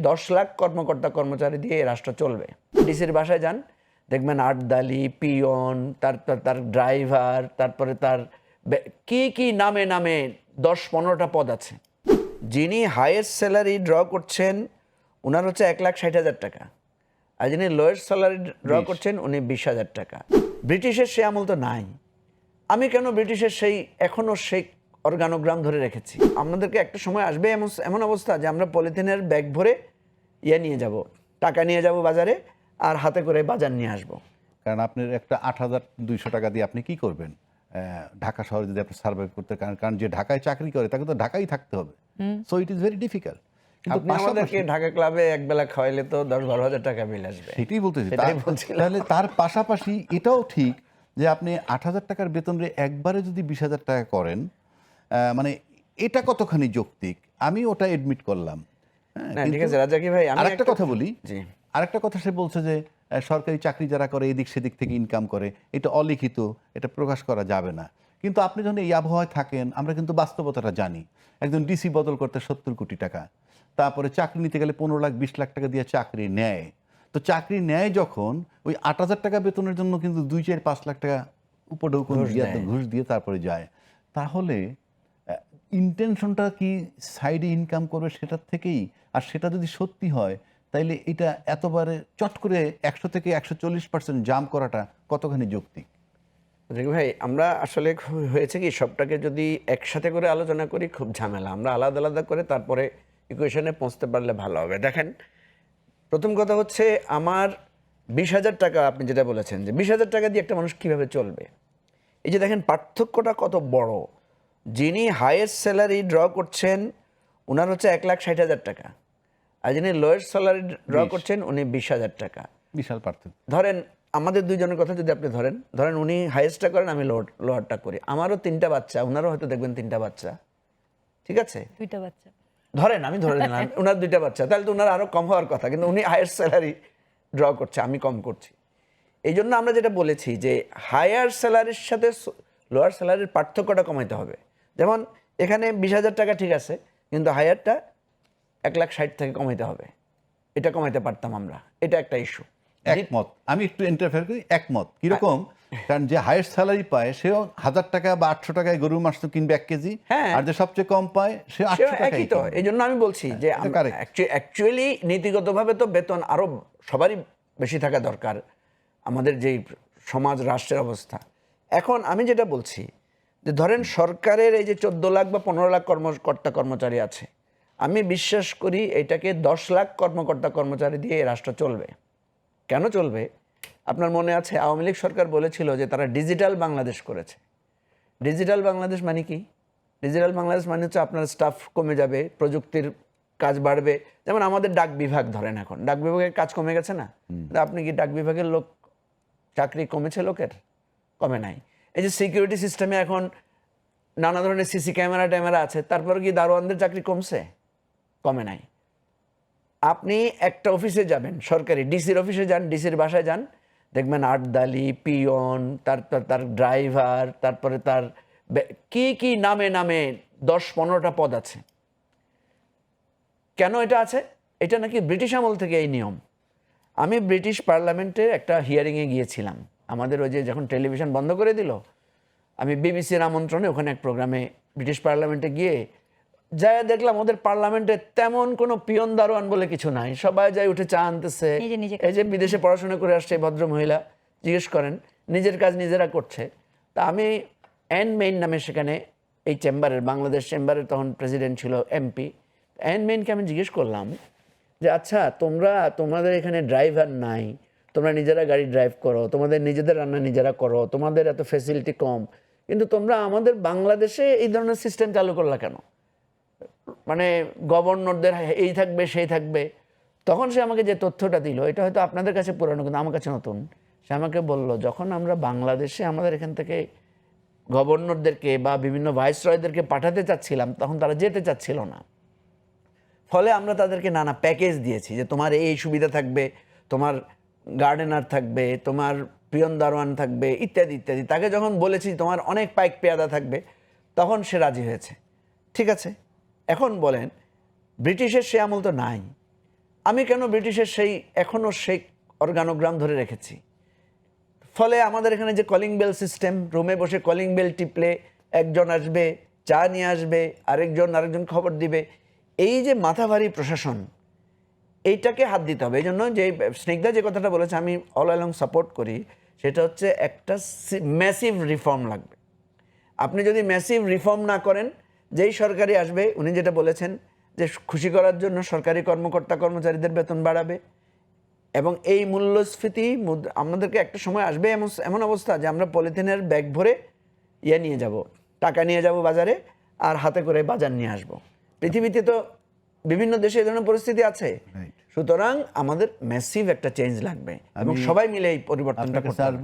10 লাখ কর্মকর্তা কর্মচারী দিয়ে এই রাষ্ট্র চলবে। ডিসির বাসায় যান, দেখবেন আটদালি, পিয়ন, তার ড্রাইভার, তারপরে তার কি কি নামে নামে 10-15টা পদ আছে। যিনি হাইয়েস্ট স্যালারি ড্র করছেন ওনার হচ্ছে 1,60,000 টাকা, আর যিনি লোয়েস্ট স্যালারি ড্র করছেন উনি 20,000 টাকা। ব্রিটিশের সে আমল তো নাই। আমি কেন ব্রিটিশের সেই এখনও সেই অর্গানোগ্রাম ধরে রেখেছি? আমাদেরকে একটা সময় আসবে এমন অবস্থা যে আমরা পলিথিনের ব্যাগ ভরে নিয়ে যাব, টাকা নিয়ে যাব বাজারে, আর হাতে করে বাজার নিয়ে আসব। কারণ আপনার একটা 8,200 টাকা দিয়ে আপনি কি করবেন ঢাকা শহরে যদি আপনি সার্ভাইভ করতে? কারণ যে ঢাকায় চাকরি করে তাকে তো ঢাকায় থাকতে হবে। So it is very difficult. আপনি আমাদেরকে ঢাকা ক্লাবে একবেলা খাওয়াইলে তো 10-12 হাজার টাকা বিল আসবে। সেটাই বলতেছি। তাহলে তার পাশাপাশি এটাও ঠিক যে আপনি 8,000 টাকার বেতনে একবারে যদি 20,000 টাকা করেন, মানে এটা কতখানি যৌক্তিক? আমি ওটা এডমিট করলাম। ঠিক আছে রাজাকি ভাই, আমি আরেকটা কথা বলি। জি, আরেকটা কথা সে বলছে যে সরকারি চাকরি যারা করে এদিক সেদিক থেকে ইনকাম করে, এটা অলিখিত, এটা প্রকাশ করা যাবে না। কিন্তু আপনি যখন এই আবহাওয়ায় থাকেন, আমরা কিন্তু বাস্তবতাটা জানি। একজন ডিসি বদল করতে 70 কোটি টাকা, তারপরে চাকরি নিতে গেলে 15 লাখ 20 লাখ টাকা দিয়ে চাকরি নেয়। তো চাকরি নেয় যখন, ওই 8,000 টাকা বেতনের জন্য কিন্তু 2-4-5 লাখ টাকা উপঢৌকন দিয়ে ঘুষ দিয়ে তারপরে যায়। তাহলে ইন্টেনশনটা কি সাইডে ইনকাম করবে সেটার থেকেই? আর সেটা যদি সত্যি হয় তাইলে এটা এতবারে চট করে 100 থেকে 140% জাম্প করাটা কতখানি যৌক্তিক? ভাই আমরা আসলে হয়েছে কি, সবটাকে যদি একসাথে করে আলোচনা করি খুব ঝামেলা। আমরা আলাদা আলাদা করে তারপরে ইকুয়েশনে পৌঁছতে পারলে ভালো হবে। দেখেন, প্রথম কথা হচ্ছে আমার 20,000 টাকা, আপনি যেটা বলেছেন যে 20,000 টাকা দিয়ে একটা মানুষ কীভাবে চলবে, এই যে দেখেন পার্থক্যটা কত বড়। যিনি হাইয়েস্ট স্যালারি ড্র করছেন ওনার হচ্ছে 1,60,000 টাকা, আর যিনি লোয়েস্ট স্যালারি ড্র করছেন উনি 20,000 টাকা। বিশাল পার্থক্য। ধরেন আমাদের দুইজনের কথা যদি আপনি ধরেন উনি হাইয়েস্টটা করেন, আমি লোয়ারটা করি। আমারও 3টা বাচ্চা, ওনারও হয়তো দেখবেন 3টা বাচ্চা, ঠিক আছে? 2টা বাচ্চা ধরেন, আমি ধরে নিলাম ওনার 2টা বাচ্চা, তাহলে তো ওনার আরও কম হওয়ার কথা, কিন্তু উনি হাইয়েস্ট স্যালারি ড্র করছে, আমি কম করছি। এই জন্য আমরা যেটা বলেছি যে হায়ার স্যালারির সাথে লোয়ার স্যালারির পার্থক্যটা কমাইতে হবে। যেমন এখানে 20,000 টাকা ঠিক আছে, কিন্তু হায়ারটা 1,60,000 থেকে কমাইতে হবে। এটা কমাইতে পারতাম আমরা, এটা একটা ইস্যু। একমত। আমি একটু ইন্টারফেয়ার করি, একমত। কিরকম? কারণ যে হাইয়েস্ট স্যালারি পায় সেও 1,000 টাকা বা 800 টাকায় গরুর মাংস কিনবে 1 কেজি, আর যে সবচেয়ে কম পায় সে 800 টাকাই। তো এই জন্য আমি বলছি যে অ্যাকচুয়ালি নীতিগতভাবে তো বেতন আরো সবারই বেশি থাকা দরকার, আমাদের যেই সমাজ রাষ্ট্রের অবস্থা। এখন আমি যেটা বলছি যে ধরেন সরকারের এই যে 14 লাখ বা 15 লাখ কর্মকর্তা কর্মচারী আছে, আমি বিশ্বাস করি এটাকে 10 লাখ কর্মকর্তা কর্মচারী দিয়ে এই রাষ্ট্র চলবে। কেন চলবে? আপনার মনে আছে আওয়ামী লীগ সরকার বলেছিল যে তারা ডিজিটাল বাংলাদেশ করেছে। ডিজিটাল বাংলাদেশ মানে কি? ডিজিটাল বাংলাদেশ মানে হচ্ছে আপনার স্টাফ কমে যাবে, প্রযুক্তির কাজ বাড়বে। যেমন আমাদের ডাক বিভাগ ধরেন, এখন ডাক বিভাগের কাজ কমে গেছে না? আপনি কি ডাক বিভাগের লোক চাকরি কমেছে? লোকের কমে নাই। এই যে সিকিউরিটি সিস্টেমে এখন নানা ধরনের সিসি ক্যামেরা আছে, তারপরে কি দারোয়ানদের চাকরি কমছে? কমে নাই। আপনি একটা অফিসে যাবেন, সরকারি ডিসির অফিসে যান, ডিসির বাসায় যান, দেখবেন আটদালি, পিয়ন, তার ড্রাইভার, তারপরে তার কি কি নামে নামে 10-15টা পদ আছে। কেন এটা আছে? এটা নাকি ব্রিটিশ আমল থেকে এই নিয়ম। আমি ব্রিটিশ পার্লামেন্টের একটা হিয়ারিংয়ে গিয়েছিলাম, আমাদের ওই যে যখন টেলিভিশন বন্ধ করে দিল, আমি বিবিসির আমন্ত্রণে ওখানে এক প্রোগ্রামে ব্রিটিশ পার্লামেন্টে গিয়ে যাই দেখলাম ওদের পার্লামেন্টে তেমন কোনো পিয়ন দারোয়ান বলে কিছু নাই। সবাই যাই উঠে চা আনতেছে। এই যে বিদেশে পড়াশোনা করে আসছে ভদ্র মহিলা, জিজ্ঞেস করেন, নিজের কাজ নিজেরা করছে। তা আমি অ্যান মেইন নামে সেখানে এই চেম্বারের, বাংলাদেশ চেম্বারের তখন প্রেসিডেন্ট ছিল এমপি, অ্যান মেইনকে আমি জিজ্ঞেস করলাম যে আচ্ছা তোমাদের এখানে ড্রাইভার নাই, তোমরা নিজেরা গাড়ি ড্রাইভ করো, তোমাদের নিজেদের রান্না নিজেরা করো, তোমাদের এত ফ্যাসিলিটি কম, কিন্তু তোমরা আমাদের বাংলাদেশে এই ধরনের সিস্টেম চালু করলা কেন? মানে গভর্নরদের এই থাকবে সেই থাকবে। তখন সে আমাকে যে তথ্যটা দিল, এটা হয়তো আপনাদের কাছে পুরানো কিন্তু আমার কাছে নতুন। সে আমাকে বলল, যখন আমরা বাংলাদেশে আমাদের এখান থেকে গভর্নরদেরকে বা বিভিন্ন ভাইসরয়দেরকে পাঠাতে চাচ্ছিলাম, তখন তারা যেতে চাচ্ছিল না। ফলে আমরা তাদেরকে নানা প্যাকেজ দিয়েছি যে তোমার এই সুবিধা থাকবে, তোমার গার্ডেনার থাকবে, তোমার পিয়ন দারোয়ান থাকবে, ইত্যাদি ইত্যাদি। তাকে যখন বলেছি তোমার অনেক পাইক পেয়াদা থাকবে, তখন সে রাজি হয়েছে। ঠিক আছে, এখন বলেন ব্রিটিশের সে আমল তো নাই। আমি কেন ব্রিটিশের এখনো সেই অর্গানোগ্রাম ধরে রেখেছি? ফলে আমাদের এখানে যে কলিং বেল সিস্টেম, রুমে বসে কলিং বেল টিপলে একজন আসবে, চা নিয়ে আসবে, আরেকজন খবর দিবে, এই যে মাথা ভারী প্রশাসন, এইটাকে হাত দিতে হবে। এই জন্য যে স্নিগ্ধা যে কথাটা বলেছে আমি অল অ্যালং সাপোর্ট করি, সেটা হচ্ছে একটা ম্যাসিভ রিফর্ম লাগবে। আপনি যদি ম্যাসিভ রিফর্ম না করেন, যেই সরকারি আসবে উনি যেটা বলেছেন যে খুশি করার জন্য সরকারি কর্মচারীদের বেতন বাড়াবে, এবং এই মূল্যস্ফীতি আমাদেরকে একটা সময় আসবে এমন অবস্থা যে আমরা পলিথিনের ব্যাগ ভরে নিয়ে যাব, টাকা নিয়ে যাব বাজারে, আর হাতে করে বাজার নিয়ে আসব। পৃথিবীতে তো বিভিন্ন দেশে এই ধরনের পরিস্থিতি আছে। সুতরাং আমাদের ম্যাসিভ একটা চেঞ্জ লাগবে এবং সবাই মিলে এই পরিবর্তনটা করতে হবে।